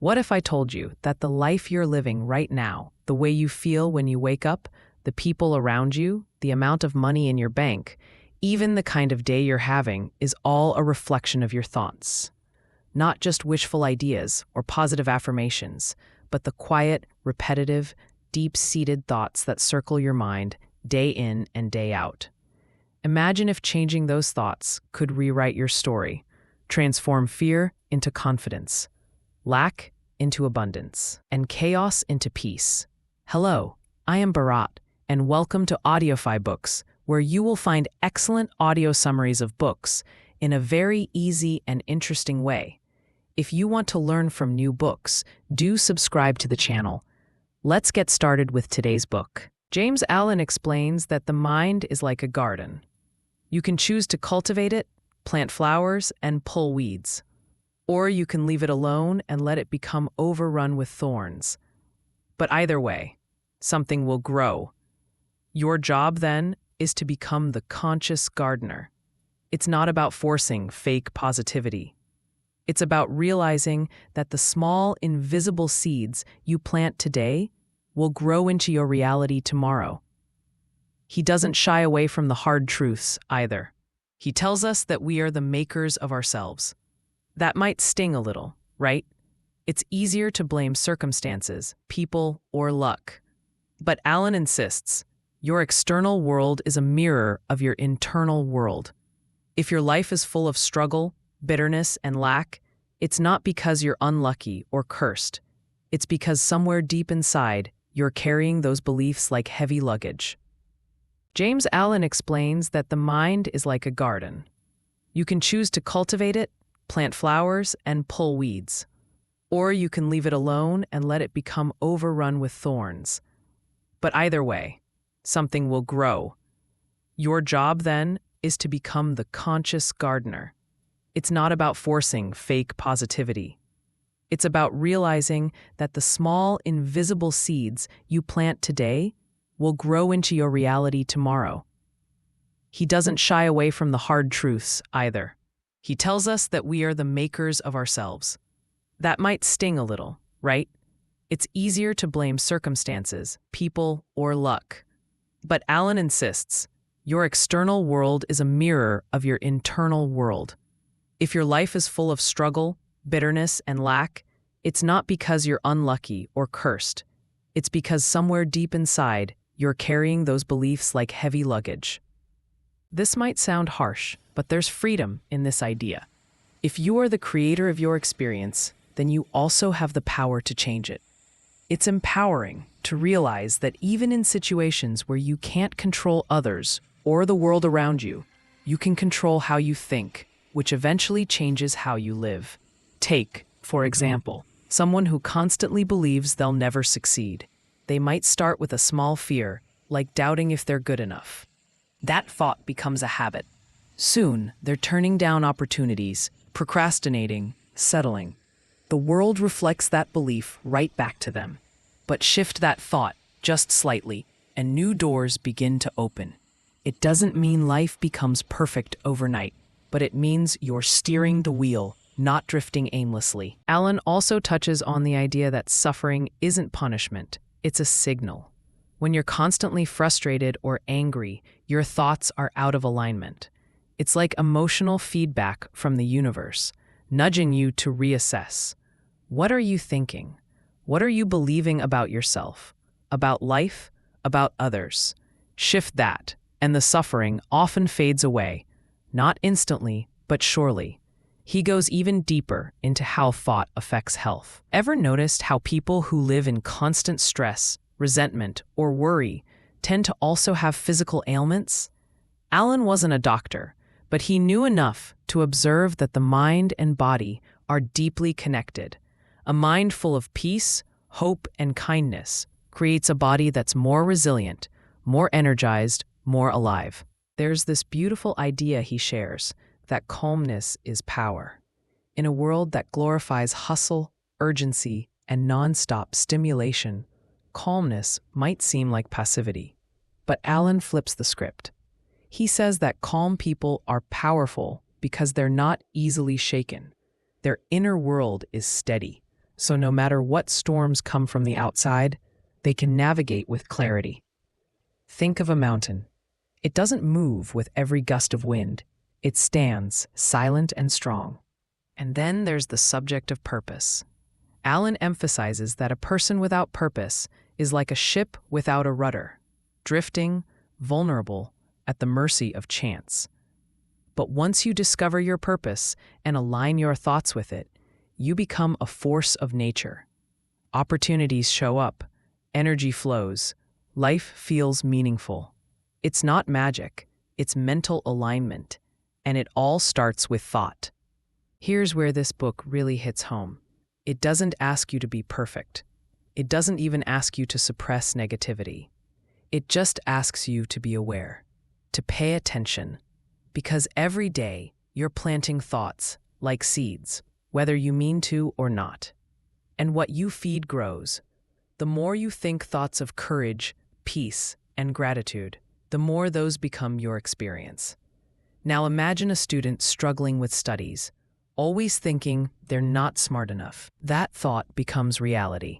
What if I told you that the life you're living right now, the way you feel when you wake up, the people around you, the amount of money in your bank, even the kind of day you're having, is all a reflection of your thoughts? Not just wishful ideas or positive affirmations, but the quiet, repetitive, deep-seated thoughts that circle your mind day in and day out. Imagine if changing those thoughts could rewrite your story, transform fear into confidence, lack into abundance, and chaos into peace. Hello, I am Bharat, and welcome to Audiofybooks, where you will find excellent audio summaries of books in a very easy and interesting way. If you want to learn from new books, do subscribe to the channel. Let's get started with today's book. James Allen explains that the mind is like a garden. You can choose to cultivate it, plant flowers, and pull weeds. Or you can leave it alone and let it become overrun with thorns. But either way, something will grow. Your job, then, is to become the conscious gardener. It's not about forcing fake positivity. It's about realizing that the small, invisible seeds you plant today will grow into your reality tomorrow. He doesn't shy away from the hard truths either. He tells us that we are the makers of ourselves. That might sting a little, right? It's easier to blame circumstances, people, or luck. But Allen insists, your external world is a mirror of your internal world. If your life is full of struggle, bitterness, and lack, it's not because you're unlucky or cursed. It's because somewhere deep inside, you're carrying those beliefs like heavy luggage. James Allen explains that the mind is like a garden. You can choose to cultivate it, plant flowers, and pull weeds. Or you can leave it alone and let it become overrun with thorns. But either way, something will grow. Your job, then, is to become the conscious gardener. It's not about forcing fake positivity. It's about realizing that the small, invisible seeds you plant today will grow into your reality tomorrow. He doesn't shy away from the hard truths either. He tells us that we are the makers of ourselves. That might sting a little, right? It's easier to blame circumstances, people, or luck. But Allen insists, your external world is a mirror of your internal world. If your life is full of struggle, bitterness, and lack, it's not because you're unlucky or cursed. It's because somewhere deep inside, you're carrying those beliefs like heavy luggage. This might sound harsh, but there's freedom in this idea. If you are the creator of your experience, then you also have the power to change it. It's empowering to realize that even in situations where you can't control others or the world around you, you can control how you think, which eventually changes how you live. Take, for example, someone who constantly believes they'll never succeed. They might start with a small fear, like doubting if they're good enough. That thought becomes a habit. Soon, they're turning down opportunities, procrastinating, settling. The world reflects that belief right back to them. But shift that thought just slightly, and new doors begin to open. It doesn't mean life becomes perfect overnight, but it means you're steering the wheel, not drifting aimlessly. Allen also touches on the idea that suffering isn't punishment, it's a signal. When you're constantly frustrated or angry, your thoughts are out of alignment. It's like emotional feedback from the universe, nudging you to reassess. What are you thinking? What are you believing about yourself, about life, about others? Shift that, and the suffering often fades away, not instantly, but surely. He goes even deeper into how thought affects health. Ever noticed how people who live in constant stress, resentment, or worry tend to also have physical ailments? Allen wasn't a doctor, but he knew enough to observe that the mind and body are deeply connected. A mind full of peace, hope, and kindness creates a body that's more resilient, more energized, more alive. There's this beautiful idea he shares, that calmness is power. In a world that glorifies hustle, urgency, and nonstop stimulation, calmness might seem like passivity. But Allen flips the script. He says that calm people are powerful because they're not easily shaken. Their inner world is steady, So no matter what storms come from the outside, they can navigate with clarity. Think of a mountain. It doesn't move with every gust of wind. It stands, silent and strong. And then there's the subject of purpose. Alan emphasizes that a person without purpose is like a ship without a rudder, drifting, vulnerable, at the mercy of chance. But once you discover your purpose and align your thoughts with it, you become a force of nature. Opportunities show up, energy flows, life feels meaningful. It's not magic, it's mental alignment, and it all starts with thought. Here's where this book really hits home. It doesn't ask you to be perfect. It doesn't even ask you to suppress negativity. It just asks you to be aware, to pay attention, because every day you're planting thoughts like seeds, whether you mean to or not. And what you feed grows. The more you think thoughts of courage, peace, and gratitude, the more those become your experience. Now imagine a student struggling with studies, always thinking they're not smart enough. That thought becomes reality.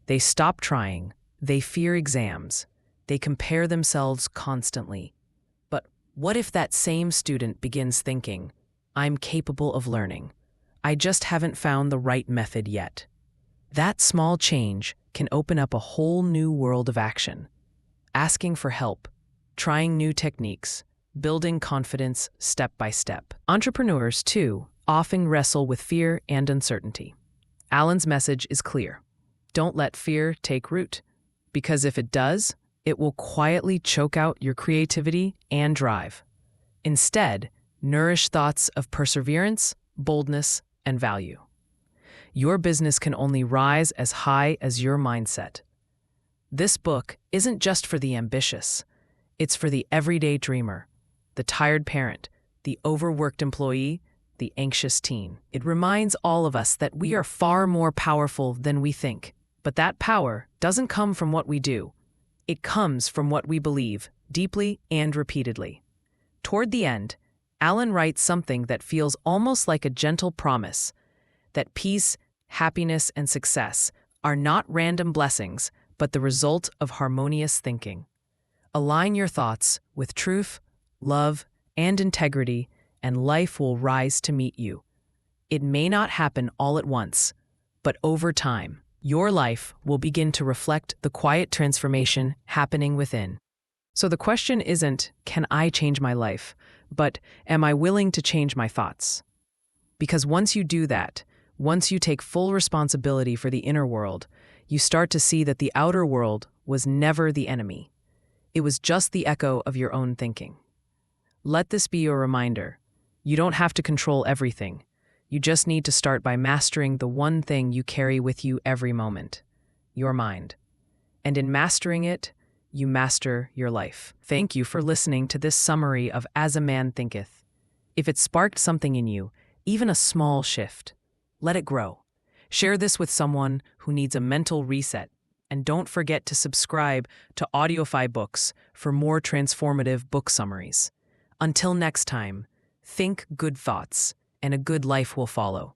They stop trying, they fear exams, they compare themselves constantly. But what if that same student begins thinking, I'm capable of learning. I just haven't found the right method yet. That small change can open up a whole new world of action. Asking for help, trying new techniques, building confidence step by step. Entrepreneurs, too, often wrestle with fear and uncertainty. Alan's message is clear. Don't let fear take root, because if it does, it will quietly choke out your creativity and drive. Instead, nourish thoughts of perseverance, boldness, and value. Your business can only rise as high as your mindset. This book isn't just for the ambitious. It's for the everyday dreamer, the tired parent, the overworked employee, the anxious teen. It reminds all of us that we are far more powerful than we think. But that power doesn't come from what we do. It comes from what we believe, deeply and repeatedly. Toward the end, Alan writes something that feels almost like a gentle promise, that peace, happiness, and success are not random blessings, but the result of harmonious thinking. Align your thoughts with truth, love, and integrity, and life will rise to meet you. It may not happen all at once, but over time, your life will begin to reflect the quiet transformation happening within. So the question isn't, can I change my life? But am I willing to change my thoughts? Because once you do that, once you take full responsibility for the inner world, you start to see that the outer world was never the enemy. It was just the echo of your own thinking. Let this be your reminder. You don't have to control everything. You just need to start by mastering the one thing you carry with you every moment, your mind. And in mastering it, you master your life. Thank you for listening to this summary of As a Man Thinketh. If it sparked something in you, even a small shift, let it grow. Share this with someone who needs a mental reset. And don't forget to subscribe to Audiofybooks for more transformative book summaries. Until next time, think good thoughts, and a good life will follow.